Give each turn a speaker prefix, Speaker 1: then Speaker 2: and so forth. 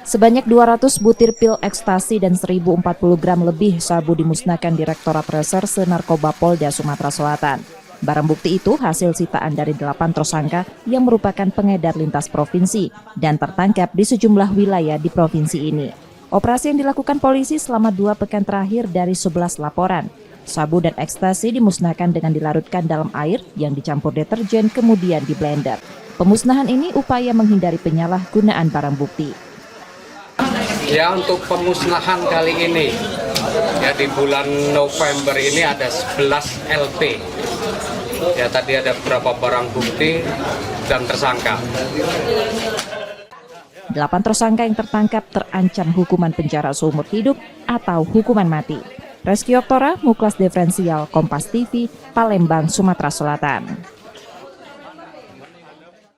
Speaker 1: Sebanyak 200 butir pil ekstasi dan 1.040 gram lebih sabu dimusnahkan Direktorat Reserse Narkoba Polda Sumatera Selatan. Barang bukti itu hasil sitaan dari 8 tersangka yang merupakan pengedar lintas provinsi dan tertangkap di sejumlah wilayah di provinsi ini. Operasi yang dilakukan polisi selama 2 pekan terakhir dari 11 laporan. Sabu dan ekstasi dimusnahkan dengan dilarutkan dalam air yang dicampur deterjen kemudian di blender. Pemusnahan ini upaya menghindari penyalahgunaan barang bukti.
Speaker 2: Ya, untuk pemusnahan kali ini, ya di bulan November ini ada 11 LP. Ya, tadi ada beberapa barang bukti dan tersangka.
Speaker 1: 8 tersangka yang tertangkap terancam hukuman penjara seumur hidup atau hukuman mati. Reski Oktora, Muklas Diferensial, Kompas TV, Palembang, Sumatera Selatan.